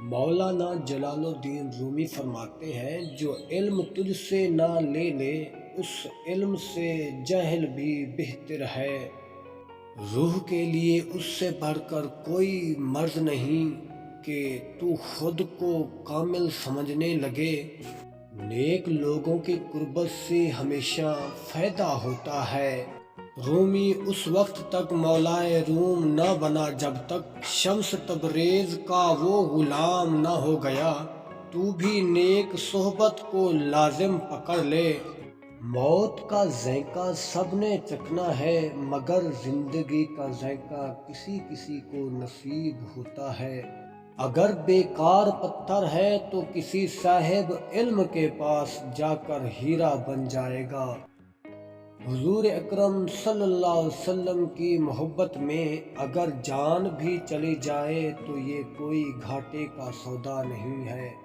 مولانا جلال الدین رومی فرماتے ہیں، جو علم تجھ سے نہ لے لے اس علم سے جہل بھی بہتر ہے۔ روح کے لیے اس سے بڑھ کر کوئی مرض نہیں کہ تو خود کو کامل سمجھنے لگے۔ نیک لوگوں کی قربت سے ہمیشہ فائدہ ہوتا ہے۔ رومی اس وقت تک مولائے روم نہ بنا جب تک شمس تبریز کا وہ غلام نہ ہو گیا۔ تو بھی نیک صحبت کو لازم پکڑ لے۔ موت کا ذائقہ سب نے چکھنا ہے، مگر زندگی کا ذائقہ کسی کسی کو نصیب ہوتا ہے۔ اگر بیکار پتھر ہے تو کسی صاحب علم کے پاس جا کر ہیرا بن جائے گا۔ حضور اکرم صلی اللہ علیہ وسلم کی محبت میں اگر جان بھی چلی جائے تو یہ کوئی گھاٹے کا سودا نہیں ہے۔